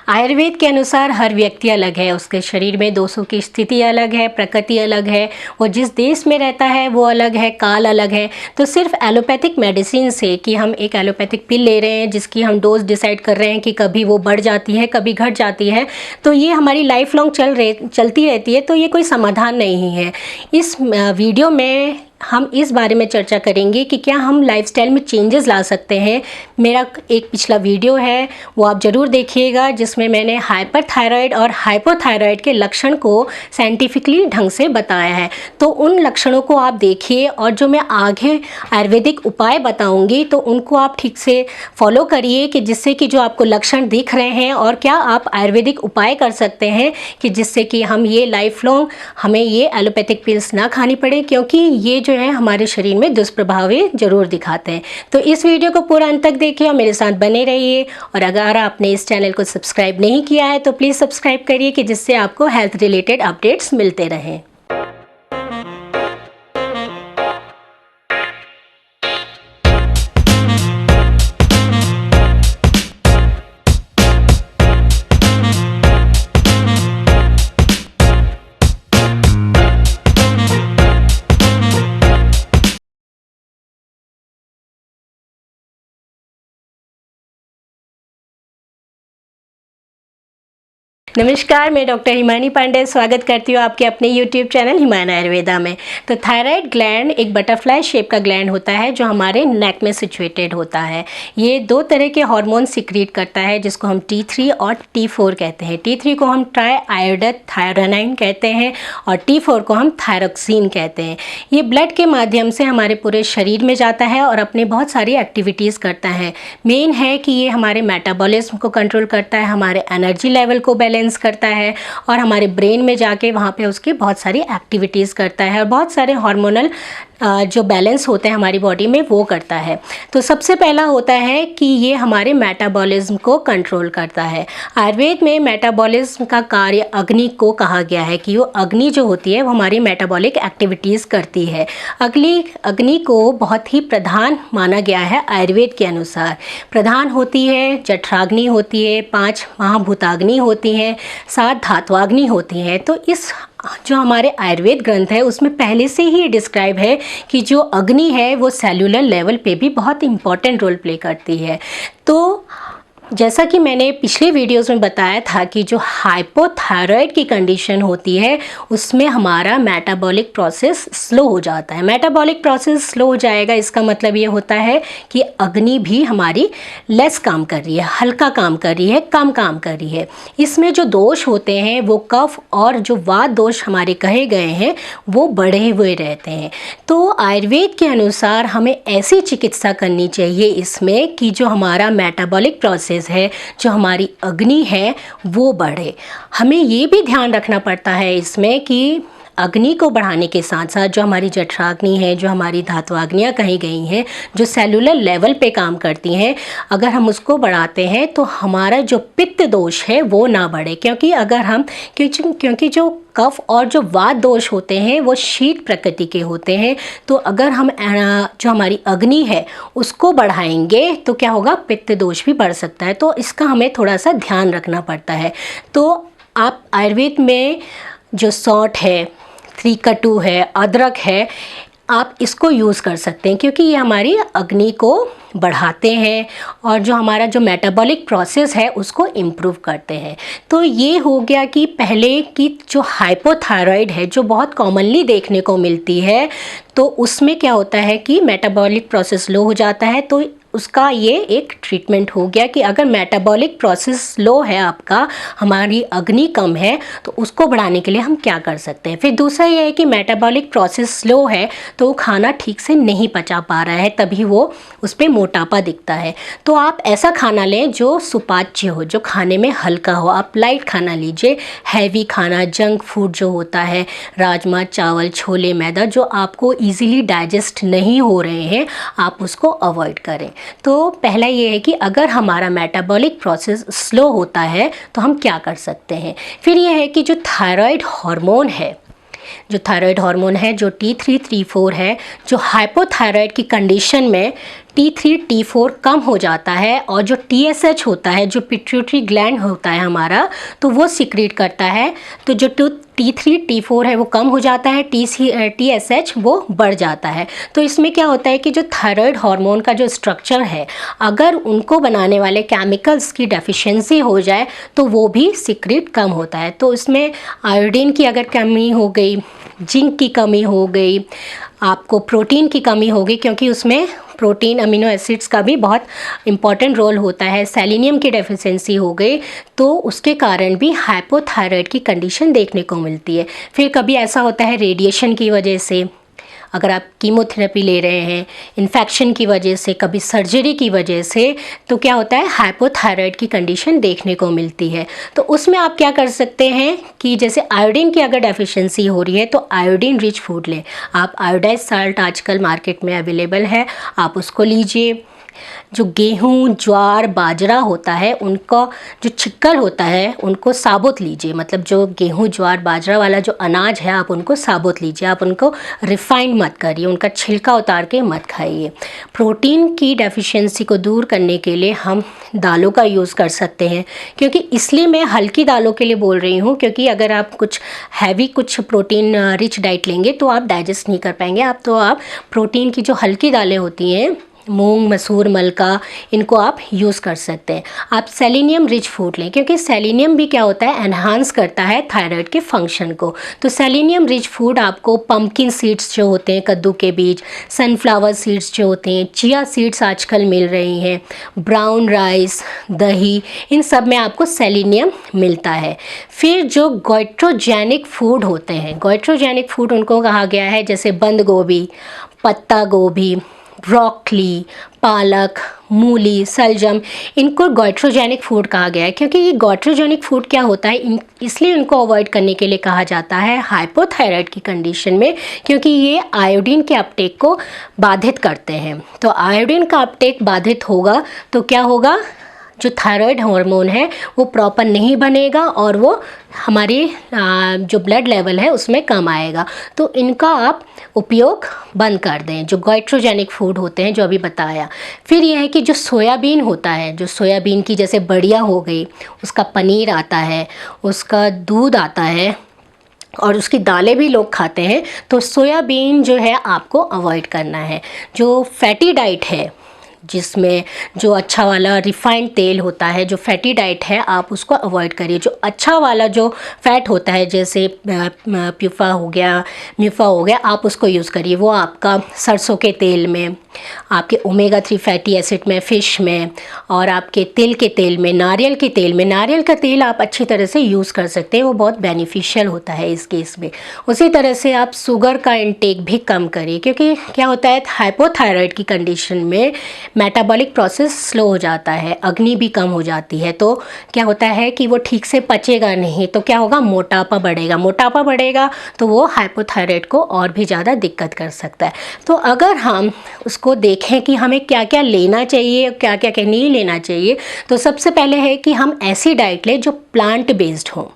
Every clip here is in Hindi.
आयुर्वेद के अनुसार हर व्यक्ति अलग है, उसके शरीर में दोषों की स्थिति अलग है, प्रकृति अलग है, वो जिस देश में रहता है वो अलग है, काल अलग है। तो सिर्फ एलोपैथिक मेडिसिन से कि हम एक एलोपैथिक पिल ले रहे हैं जिसकी हम डोज डिसाइड कर रहे हैं कि कभी वो बढ़ जाती है कभी घट जाती है, तो ये हमारी लाइफ लॉन्ग चलती रहती है, तो ये कोई समाधान नहीं है। इस वीडियो में हम इस बारे में चर्चा करेंगे कि क्या हम लाइफस्टाइल में चेंजेस ला सकते हैं। मेरा एक पिछला वीडियो है वो आप ज़रूर देखिएगा, जिसमें मैंने हाइपरथायराइड और हाइपोथायराइड के लक्षण को साइंटिफिकली ढंग से बताया है। तो उन लक्षणों को आप देखिए और जो मैं आगे आयुर्वेदिक उपाय बताऊंगी तो उनको आप ठीक से फॉलो करिए, कि जिससे कि जो आपको लक्षण दिख रहे हैं और क्या आप आयुर्वेदिक उपाय कर सकते हैं कि जिससे कि हम ये लाइफ लॉन्ग हमें ये एलोपैथिक पिल्स ना खानी पड़े, क्योंकि ये जो है हमारे शरीर में दुष्प्रभाव ज़रूर दिखाते हैं। तो इस वीडियो को पूरा अंत तक देखिए और मेरे साथ बने रहिए। और अगर आपने इस चैनल को सब्सक्राइब नहीं किया है तो प्लीज़ सब्सक्राइब करिए, कि जिससे आपको हेल्थ रिलेटेड अपडेट्स मिलते रहें। नमस्कार, मैं डॉक्टर हिमानी पांडे स्वागत करती हूँ आपके अपने YouTube चैनल हिमायन आयुर्वेदा में। तो थायराइड ग्लैंड एक बटरफ्लाई शेप का ग्लैंड होता है जो हमारे नेक में सिचुएटेड होता है। ये दो तरह के हार्मोन सिक्रीट करता है जिसको हम T3 और T4 कहते हैं। T3 को हम ट्राई आयोडोथायरोनाइन कहते हैं और T4 को हम थायरोक्सिन कहते हैं। ये ब्लड के माध्यम से हमारे पूरे शरीर में जाता है और अपने बहुत सारी एक्टिविटीज़ करता है। मेन है कि ये हमारे मेटाबॉलिज्म को कंट्रोल करता है, हमारे एनर्जी लेवल को बैलेंस करता है और हमारे ब्रेन में जाके वहाँ पे उसकी बहुत सारी एक्टिविटीज़ करता है और बहुत सारे हार्मोनल जो बैलेंस होते हैं हमारी बॉडी में वो करता है। तो सबसे पहला होता है कि ये हमारे मेटाबॉलिज्म को कंट्रोल करता है। आयुर्वेद में मेटाबॉलिज्म का कार्य अग्नि को कहा गया है कि वो अग्नि जो होती है वो हमारी मेटाबॉलिक एक्टिविटीज़ करती है। अग्नि को बहुत ही प्रधान माना गया है आयुर्वेद के अनुसार। प्रधान होती है, जठराग्नि होती है, 5 महाभूताग्नि होती हैं, 7 धात्वाग्नि होती हैं। तो इस जो हमारे आयुर्वेद ग्रंथ है उसमें पहले से ही डिस्क्राइब है कि जो अग्नि है वो सेलुलर लेवल पे भी बहुत इम्पॉर्टेंट रोल प्ले करती है। तो जैसा कि मैंने पिछले वीडियोस में बताया था कि जो हाइपोथायराइड की कंडीशन होती है उसमें हमारा मेटाबॉलिक प्रोसेस स्लो हो जाता है। मेटाबॉलिक प्रोसेस स्लो हो जाएगा, इसका मतलब ये होता है कि अग्नि भी हमारी लेस काम कर रही है, हल्का काम कर रही है, कम काम कर रही है। इसमें जो दोष होते हैं वो कफ और जो वात दोष हमारे कहे गए हैं वो बढ़े हुए रहते हैं। तो आयुर्वेद के अनुसार हमें ऐसी चिकित्सा करनी चाहिए इसमें कि जो हमारा मेटाबॉलिक प्रोसेस है, जो हमारी अग्नि है वो बढ़े। हमें ये भी ध्यान रखना पड़ता है इसमें कि अग्नि को बढ़ाने के साथ साथ जो हमारी जठराग्नि है, जो हमारी धात्वाग्नियाँ कही गई हैं, जो सेलुलर लेवल पे काम करती हैं, अगर हम उसको बढ़ाते हैं तो हमारा जो पित्त दोष है वो ना बढ़े। क्योंकि अगर हम क्योंकि जो कफ और जो वात दोष होते हैं वो शीत प्रकृति के होते हैं, तो अगर हम जो हमारी अग्नि है उसको बढ़ाएंगे तो क्या होगा, पित्त दोष भी बढ़ सकता है। तो इसका हमें थोड़ा सा ध्यान रखना पड़ता है। तो आप आयुर्वेद में जो सौंठ है, त्रिकटु है, अदरक है, आप इसको यूज़ कर सकते हैं क्योंकि ये हमारी अग्नि को बढ़ाते हैं और जो हमारा जो मेटाबॉलिक प्रोसेस है उसको इम्प्रूव करते हैं। तो ये हो गया कि पहले की जो हाइपोथायराइड है जो बहुत कॉमनली देखने को मिलती है, तो उसमें क्या होता है कि मेटाबॉलिक प्रोसेस लो हो जाता है। तो उसका ये एक ट्रीटमेंट हो गया कि अगर मेटाबॉलिक प्रोसेस स्लो है आपका, हमारी अग्नि कम है, तो उसको बढ़ाने के लिए हम क्या कर सकते हैं। फिर दूसरा ये है कि मेटाबॉलिक प्रोसेस स्लो है तो वो खाना ठीक से नहीं पचा पा रहा है, तभी वो उस पर मोटापा दिखता है। तो आप ऐसा खाना लें जो सुपाच्य हो, जो खाने में हल्का हो। आप लाइट खाना लीजिए, हैवी खाना, जंक फूड जो होता है, राजमा चावल, छोले, मैदा, जो आपको ईजिली डाइजेस्ट नहीं हो रहे हैं, आप उसको अवॉइड करें। तो पहला ये है कि अगर हमारा मेटाबॉलिक प्रोसेस स्लो होता है तो हम क्या कर सकते हैं। फिर ये है कि जो थायराइड हार्मोन है, जो T3, T4 है, जो हाइपोथायराइड की कंडीशन में T3 T4 कम हो जाता है और जो TSH होता है, जो पिट्यूटरी ग्लैंड होता है हमारा, तो वो सिक्रीट करता है। तो जो T3 T4 है वो कम हो जाता है, TSH वो बढ़ जाता है। तो इसमें क्या होता है कि जो थायराइड हार्मोन का जो स्ट्रक्चर है, अगर उनको बनाने वाले केमिकल्स की डेफिशिएंसी हो जाए तो वो भी सिक्रीट कम होता है। तो इसमें आयोडीन की अगर कमी हो गई, जिंक की कमी हो गई, आपको प्रोटीन की कमी होगी, क्योंकि उसमें प्रोटीन अमीनो एसिड्स का भी बहुत इम्पॉर्टेंट रोल होता है, सेलेनियम की डेफिशिएंसी हो गई, तो उसके कारण भी हाइपोथायराइड की कंडीशन देखने को मिलती है। फिर कभी ऐसा होता है रेडिएशन की वजह से, अगर आप कीमोथेरेपी ले रहे हैं, इन्फेक्शन की वजह से, कभी सर्जरी की वजह से, तो क्या होता है हाइपोथायराइड की कंडीशन देखने को मिलती है। तो उसमें आप क्या कर सकते हैं कि जैसे आयोडीन की अगर डेफिशिएंसी हो रही है तो आयोडीन रिच फूड लें। आप आयोडाइज साल्ट आजकल मार्केट में अवेलेबल है, आप उसको लीजिए। जो गेहूं, ज्वार, बाजरा होता है, उनका जो छिक्कर होता है उनको साबुत लीजिए। मतलब जो गेहूं, ज्वार, बाजरा वाला जो अनाज है आप उनको साबुत लीजिए, आप उनको रिफाइंड मत करिए, उनका छिलका उतार के मत खाइए। प्रोटीन की डेफिशिएंसी को दूर करने के लिए हम दालों का यूज़ कर सकते हैं, क्योंकि इसलिए मैं हल्की दालों के लिए बोल रही हूँ, क्योंकि अगर आप कुछ हैवी, कुछ प्रोटीन रिच डाइट लेंगे तो आप डाइजेस्ट नहीं कर पाएंगे। आप प्रोटीन की जो हल्की दालें होती हैं, मूंग, मसूर, मलका, इनको आप यूज़ कर सकते हैं। आप सेलेनियम रिच फूड लें, क्योंकि सेलेनियम भी क्या होता है, एनहांस करता है थायराइड के फंक्शन को। तो सेलेनियम रिच फूड आपको पंपकिन सीड्स जो होते हैं, कद्दू के बीज, सनफ्लावर सीड्स जो होते हैं, चिया सीड्स आजकल मिल रही हैं, ब्राउन राइस, दही, इन सब में आपको सेलेनियम मिलता है। फिर जो गोइट्रोजेनिक फूड होते हैं, गोइट्रोजेनिक फूड उनको कहा गया है जैसे बंद गोभी, पत्ता गोभी, ब्रोकली, पालक, मूली, सलजम, इनको गोइट्रोजेनिक फूड कहा गया है। क्योंकि ये गोइट्रोजेनिक फूड क्या होता है, इसलिए इनको अवॉइड करने के लिए कहा जाता है हाइपोथायराइड की कंडीशन में, क्योंकि ये आयोडीन के अपटेक को बाधित करते हैं। तो आयोडीन का अपटेक बाधित होगा तो क्या होगा, जो थायराइड हार्मोन है वो प्रॉपर नहीं बनेगा और वो हमारी जो ब्लड लेवल है उसमें कम आएगा। तो इनका आप उपयोग बंद कर दें, जो गोइट्रोजेनिक फूड होते हैं जो अभी बताया। फिर यह है कि जो सोयाबीन होता है, जो सोयाबीन की जैसे बढ़िया हो गई, उसका पनीर आता है, उसका दूध आता है और उसकी दालें भी लोग खाते हैं, तो सोयाबीन जो है आपको अवॉइड करना है। जो फैटी डाइट है, जिसमें जो अच्छा वाला रिफाइंड तेल होता है, जो फैटी डाइट है, आप उसको अवॉइड करिए। जो अच्छा वाला जो फैट होता है, जैसे म्यूफा हो गया, आप उसको यूज़ करिए। वो आपका सरसों के तेल में, आपके ओमेगा 3 फैटी एसिड में, फ़िश में, और आपके तिल के तेल में, नारियल के तेल में। नारियल का तेल आप अच्छी तरह से यूज़ कर सकते हैं, वो बहुत बेनिफिशियल होता है इस केस में। उसी तरह से आप शुगर का इंटेक भी कम करिए, क्योंकि क्या होता है हाइपोथायराइड की कंडीशन में मेटाबॉलिक प्रोसेस स्लो हो जाता है, अग्नि भी कम हो जाती है। तो क्या होता है कि वो ठीक से पचेगा नहीं, तो क्या होगा, मोटापा बढ़ेगा तो वो हाइपोथायराइड को और भी ज़्यादा दिक्कत कर सकता है। तो अगर हम उसको देखें कि हमें क्या क्या लेना चाहिए, क्या क्या नहीं लेना चाहिए, तो सबसे पहले है कि हम ऐसी डाइट लें जो प्लांट बेस्ड हो।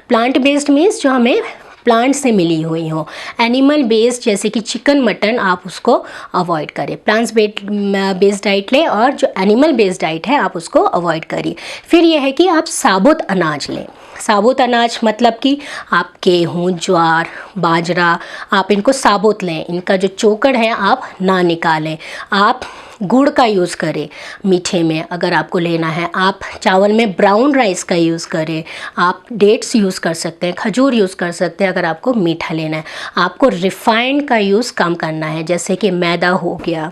प्लांट बेस्ड मीन्स जो हमें प्लांट से मिली हुई हो। एनिमल बेस्ड जैसे कि चिकन, मटन, आप उसको अवॉइड करें। प्लांट्स बेस्ड डाइट लें और जो एनिमल बेस्ड डाइट है आप उसको अवॉइड करिए। फिर यह है कि आप साबुत अनाज लें। साबुत अनाज मतलब कि आप गेहूँ, ज्वार, बाजरा, आप इनको साबुत लें, इनका जो चोकर है आप ना निकालें। आप गुड़ का यूज़ करें मीठे में अगर आपको लेना है। आप चावल में ब्राउन राइस का यूज़ करें। आप डेट्स यूज़ कर सकते हैं, खजूर यूज़ कर सकते हैं अगर आपको मीठा लेना है। आपको रिफ़ाइंड का यूज़ कम करना है, जैसे कि मैदा हो गया।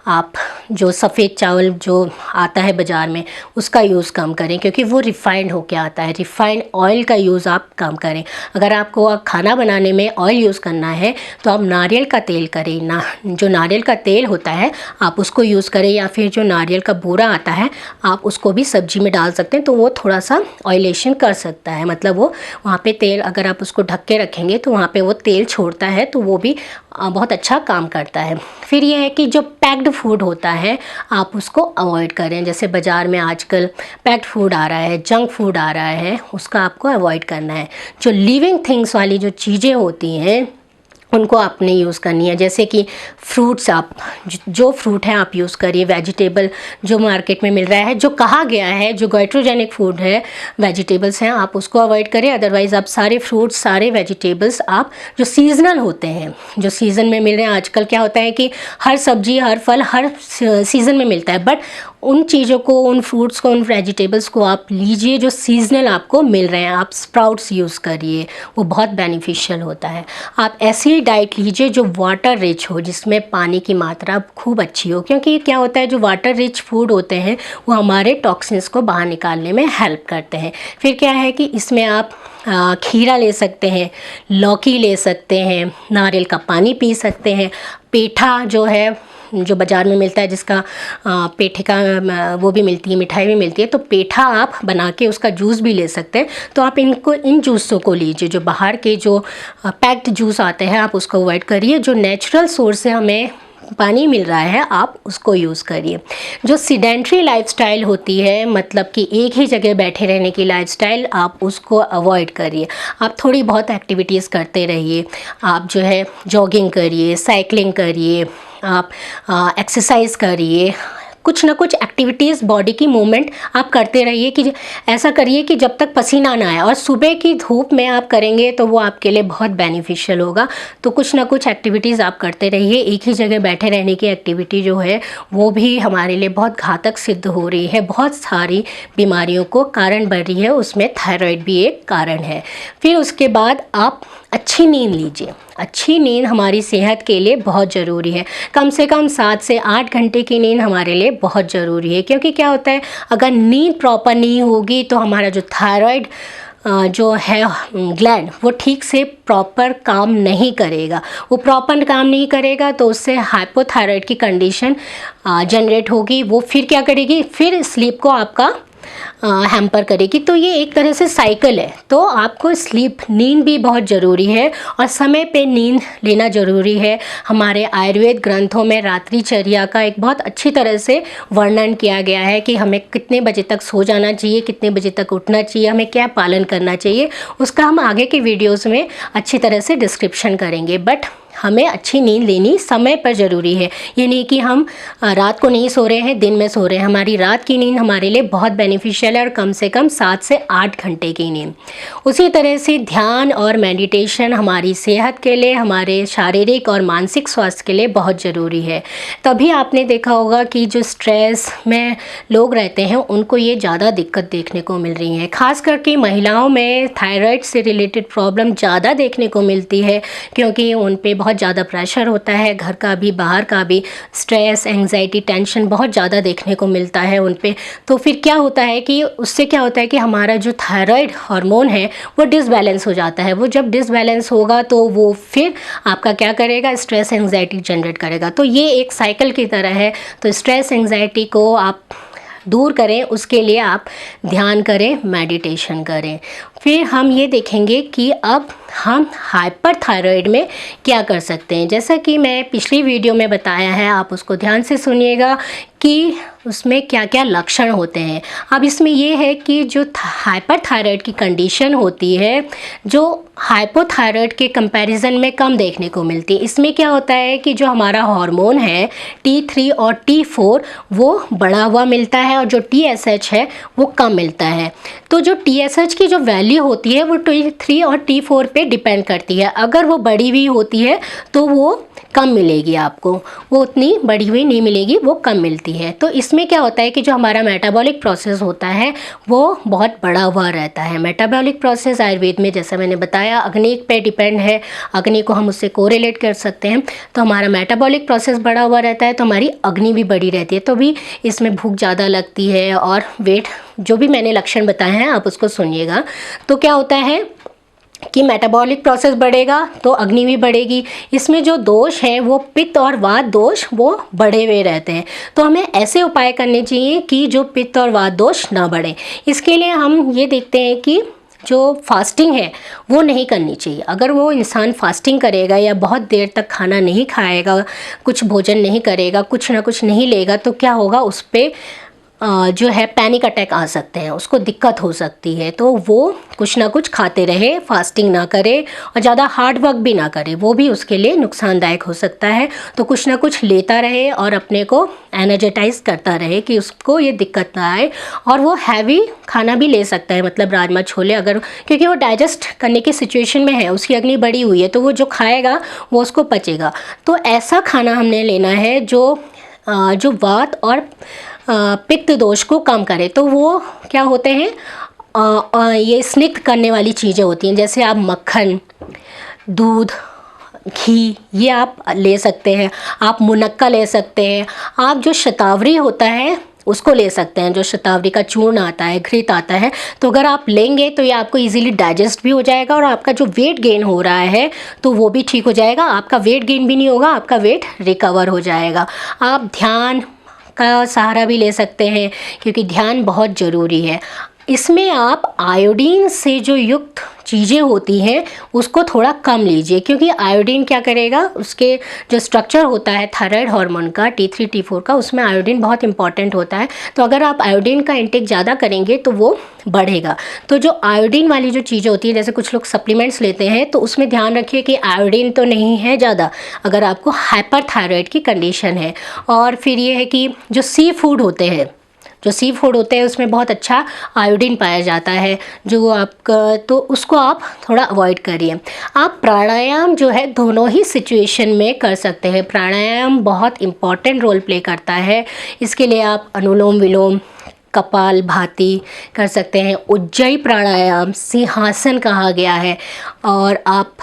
आप जो सफ़ेद चावल जो आता है बाज़ार में उसका यूज़ कम करें, क्योंकि वो रिफ़ाइंड होके आता है। रिफ़ाइंड ऑयल का यूज़ आप कम करें। अगर आपको खाना बनाने में ऑयल यूज़ करना है तो आप नारियल का तेल करें ना, जो नारियल का तेल होता है आप उसको यूज़ करें, या फिर जो नारियल का बूरा आता है आप उसको भी सब्जी में डाल सकते हैं, तो वो थोड़ा सा ऑयलेशन कर सकता है। मतलब वो वहाँ पे तेल, अगर आप उसको ढक के रखेंगे तो वहाँ पे वो तेल छोड़ता है, तो वो भी बहुत अच्छा काम करता है। फिर ये है कि जो पैक्ड फूड होता है आप उसको अवॉइड करें। जैसे बाज़ार में आजकल पैक्ड फूड आ रहा है, जंक फूड आ रहा है, उसका आपको अवॉइड करना है। जो लिविंग थिंग्स वाली जो चीज़ें होती हैं उनको आपने यूज़ करनी है। जैसे कि फ्रूट्स, आप जो फ्रूट है आप यूज़ करिए, वेजिटेबल जो मार्केट में मिल रहा है, जो कहा गया है जो गाइट्रोजेनिक फूड है, वेजिटेबल्स हैं, आप उसको अवॉइड करें। अदरवाइज़ आप सारे फ्रूट्स, सारे वेजिटेबल्स आप जो सीजनल होते हैं, जो सीज़न में मिल रहे हैं, आजकल क्या होता है कि हर सब्जी, हर फल हर सीज़न में मिलता है, बट उन चीज़ों को, उन फ्रूट्स को, उन वेजिटेबल्स को आप लीजिए जो सीजनल आपको मिल रहे हैं। आप स्प्राउट्स यूज़ करिए, वो बहुत बेनिफिशियल होता है। आप ऐसी डाइट लीजिए जो वाटर रिच हो, जिसमें पानी की मात्रा खूब अच्छी हो, क्योंकि क्या होता है जो वाटर रिच फूड होते हैं वो हमारे टॉक्सिन्स को बाहर निकालने में हेल्प करते हैं। फिर क्या है कि इसमें आप खीरा ले सकते हैं, लौकी ले सकते हैं, नारियल का पानी पी सकते हैं, पेठा जो है जो बाज़ार में मिलता है, जिसका पेठे का वो भी मिलती है, मिठाई भी मिलती है, तो पेठा आप बना के उसका जूस भी ले सकते हैं। तो आप इन जूसों को लीजिए, जो बाहर के जो पैक्ड जूस आते हैं आप उसको अवॉइड करिए। जो नेचुरल सोर्स से हमें पानी मिल रहा है आप उसको यूज़ करिए। जो सीडेंट्री लाइफस्टाइल होती है, मतलब कि एक ही जगह बैठे रहने की लाइफस्टाइल, आप उसको अवॉइड करिए। आप थोड़ी बहुत एक्टिविटीज़ करते रहिए। आप जो है जॉगिंग करिए, साइकिलिंग करिए, आप एक्सरसाइज करिए, कुछ ना कुछ एक्टिविटीज़, बॉडी की मूवमेंट आप करते रहिए। कि ऐसा करिए कि जब तक पसीना ना आए, और सुबह की धूप में आप करेंगे तो वो आपके लिए बहुत बेनिफिशियल होगा। तो कुछ ना कुछ एक्टिविटीज़ आप करते रहिए। एक ही जगह बैठे रहने की एक्टिविटी जो है वो भी हमारे लिए बहुत घातक सिद्ध हो रही है, बहुत सारी बीमारियों को कारण बन रही है, उसमें थायराइड भी एक कारण है। फिर उसके बाद आप अच्छी नींद लीजिए। अच्छी नींद हमारी सेहत के लिए बहुत ज़रूरी है। कम से कम 7 से 8 घंटे की नींद हमारे लिए बहुत ज़रूरी है, क्योंकि क्या होता है अगर नींद प्रॉपर नहीं होगी तो हमारा जो थायराइड जो है ग्लैंड, वो ठीक से प्रॉपर काम नहीं करेगा। वो प्रॉपर काम नहीं करेगा तो उससे हाइपोथायराइड की कंडीशन जनरेट होगी। वो फिर क्या करेगी, फिर स्लीप को आपका हैम्पर करेगी। तो ये एक तरह से साइकिल है। तो आपको स्लीप, नींद भी बहुत ज़रूरी है, और समय पे नींद लेना ज़रूरी है। हमारे आयुर्वेद ग्रंथों में रात्रिचर्या का एक बहुत अच्छी तरह से वर्णन किया गया है कि हमें कितने बजे तक सो जाना चाहिए, कितने बजे तक उठना चाहिए, हमें क्या पालन करना चाहिए। उसका हम आगे के वीडियोज़ में अच्छी तरह से डिस्क्रिप्शन करेंगे। बट हमें अच्छी नींद लेनी समय पर ज़रूरी है। ये नहीं कि हम रात को नहीं सो रहे हैं, दिन में सो रहे हैं। हमारी रात की नींद हमारे लिए बहुत बेनिफिशियल है, और कम से कम 7 से 8 घंटे की नींद। उसी तरह से ध्यान और मेडिटेशन हमारी सेहत के लिए, हमारे शारीरिक और मानसिक स्वास्थ्य के लिए बहुत ज़रूरी है। तभी आपने देखा होगा कि जो स्ट्रेस में लोग रहते हैं उनको ये ज़्यादा दिक्कत देखने को मिल रही है। ख़ास करके महिलाओं में थायराइड से रिलेटेड प्रॉब्लम ज़्यादा देखने को मिलती है, क्योंकि उन पे बहुत ज़्यादा प्रेशर होता है, घर का भी बाहर का भी। स्ट्रेस, एंग्जाइटी, टेंशन बहुत ज़्यादा देखने को मिलता है उन पे। तो फिर क्या होता है कि उससे क्या होता है कि हमारा जो थायराइड हार्मोन है वो डिसबैलेंस हो जाता है। वो जब डिसबैलेंस होगा तो वो फिर आपका क्या करेगा, स्ट्रेस, एंग्जाइटी जनरेट करेगा। तो ये एक साइकिल की तरह है। तो स्ट्रेस, एंग्जाइटी को आप दूर करें, उसके लिए आप ध्यान करें, मेडिटेशन करें। फिर हम ये देखेंगे कि अब हम हाइपरथायराइड में क्या कर सकते हैं। जैसा कि मैं पिछली वीडियो में बताया है, आप उसको ध्यान से सुनिएगा कि उसमें क्या क्या लक्षण होते हैं। अब इसमें ये है कि जो हाइपरथायराइड की कंडीशन होती है, जो हाइपोथायराइड के कंपैरिजन में कम देखने को मिलती है। इसमें क्या होता है कि जो हमारा हार्मोन है T3 और T4 वो बढ़ा हुआ मिलता है, और जो TSH है वो कम मिलता है। तो जो TSH की जो वैल्यू होती है वो T3 और T4 पे डिपेंड करती है। अगर वो बढ़ी हुई होती है तो वो कम मिलेगी आपको, वो उतनी बढ़ी हुई नहीं मिलेगी, वो कम मिलती है। तो इसमें क्या होता है कि जो हमारा मेटाबॉलिक प्रोसेस होता है वो बहुत बढ़ा हुआ रहता है। मेटाबॉलिक प्रोसेस आयुर्वेद में, जैसा मैंने बताया, अग्नि पे डिपेंड है। अग्नि को हम उससे कोरिलेट कर सकते हैं। तो हमारा मेटाबॉलिक प्रोसेस बढ़ा हुआ रहता है तो हमारी अग्नि भी बढ़ी रहती है। तो भी इसमें भूख ज़्यादा लगती है, और वेट, जो भी मैंने लक्षण बताए हैं आप उसको सुनिएगा। तो क्या होता है कि मेटाबॉलिक प्रोसेस बढ़ेगा तो अग्नि भी बढ़ेगी। इसमें जो दोष हैं वो पित्त और वात दोष वो बढ़े हुए रहते हैं। तो हमें ऐसे उपाय करने चाहिए कि जो पित्त और वात दोष ना बढ़े। इसके लिए हम ये देखते हैं कि जो फास्टिंग है वो नहीं करनी चाहिए। अगर वो इंसान फास्टिंग करेगा या बहुत देर तक खाना नहीं खाएगा, कुछ भोजन नहीं करेगा, कुछ ना कुछ नहीं लेगा, तो क्या होगा, उस पर जो है पैनिक अटैक आ सकते हैं, उसको दिक्कत हो सकती है। तो वो कुछ ना कुछ खाते रहे, फास्टिंग ना करे और ज़्यादा हार्ड वर्क भी ना करे, वो भी उसके लिए नुकसानदायक हो सकता है। तो कुछ ना कुछ लेता रहे और अपने को एनर्जेटाइज करता रहे कि उसको ये दिक्कत ना आए। और वो हैवी खाना भी ले सकता है, मतलब राजमा छोले, अगर क्योंकि वो डाइजेस्ट करने की सिचुएशन में है, उसकी अग्नि बढ़ी हुई है, तो वो जो खाएगा वो उसको पचेगा। तो ऐसा खाना हमने लेना है जो वात और पित्त दोष को कम करे। तो वो क्या होते हैं, ये स्निग्ध करने वाली चीज़ें होती हैं, जैसे आप मक्खन, दूध, घी, ये आप ले सकते हैं। आप मुनक्का ले सकते हैं। आप जो शतावरी होता है उसको ले सकते हैं, जो शतावरी का चूर्ण आता है, घृत आता है। तो अगर आप लेंगे तो ये आपको इजीली डाइजेस्ट भी हो जाएगा और आपका जो वेट गेन हो रहा है तो वो भी ठीक हो जाएगा। आपका वेट गेन भी नहीं होगा, आपका वेट रिकवर हो जाएगा। आप ध्यान का सहारा भी ले सकते हैं, क्योंकि ध्यान बहुत ज़रूरी है। इसमें आप आयोडीन से जो युक्त चीज़ें होती हैं उसको थोड़ा कम लीजिए, क्योंकि आयोडीन क्या करेगा, उसके जो स्ट्रक्चर होता है थायराइड हार्मोन का T3 T4 का, उसमें आयोडीन बहुत इंपॉर्टेंट होता है। तो अगर आप आयोडीन का इंटेक ज़्यादा करेंगे तो वो बढ़ेगा। तो जो आयोडीन वाली जो चीज़ें होती है, जैसे कुछ लोग सप्लीमेंट्स लेते हैं, तो उसमें ध्यान रखिए कि आयोडीन तो नहीं है ज़्यादा, अगर आपको हाइपरथायरॉयड की कंडीशन है। और फिर ये है कि जो सी फूड होते हैं उसमें बहुत अच्छा आयोडीन पाया जाता है, जो आपका, तो उसको आप थोड़ा अवॉइड करिए। आप प्राणायाम जो है दोनों ही सिचुएशन में कर सकते हैं। प्राणायाम बहुत इम्पॉर्टेंट रोल प्ले करता है। इसके लिए आप अनुलोम विलोम, कपाल भाती कर सकते हैं। उज्जयी प्राणायाम सिंहासन कहा गया है। और आप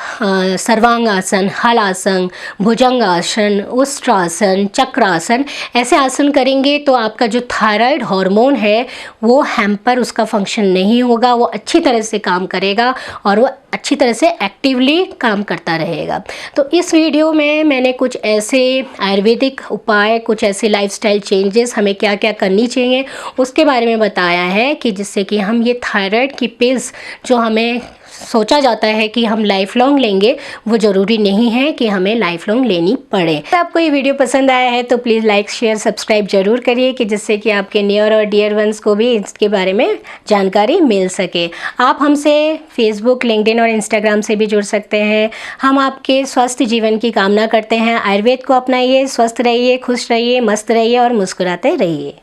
सर्वांगासन, हलासन, भुजंगासन, उष्ट्रासन, चक्रासन, ऐसे आसन करेंगे तो आपका जो थायराइड हार्मोन है वो हैम्पर, उसका फंक्शन नहीं होगा, वो अच्छी तरह से काम करेगा और वो अच्छी तरह से एक्टिवली काम करता रहेगा। तो इस वीडियो में मैंने कुछ ऐसे आयुर्वेदिक उपाय, कुछ ऐसे लाइफस्टाइल चेंजेस हमें क्या क्या करनी चाहिए उसके बारे में बताया है, कि जिससे कि हम ये थायराइड की पिल्स जो हमें सोचा जाता है कि हम लाइफ लॉन्ग लेंगे, वो ज़रूरी नहीं है कि हमें लाइफ लॉन्ग लेनी पड़े। अगर आपको ये वीडियो पसंद आया है तो प्लीज़ लाइक शेयर सब्सक्राइब ज़रूर करिए, कि जिससे कि आपके नियर और डियर वंस को भी इसके बारे में जानकारी मिल सके। आप हमसे फेसबुक, लिंक्डइन और इंस्टाग्राम से भी जुड़ सकते हैं। हम आपके स्वस्थ जीवन की कामना करते हैं। आयुर्वेद को अपनाइए, स्वस्थ रहिए, खुश रहिए, मस्त रहिए और मुस्कुराते रहिए।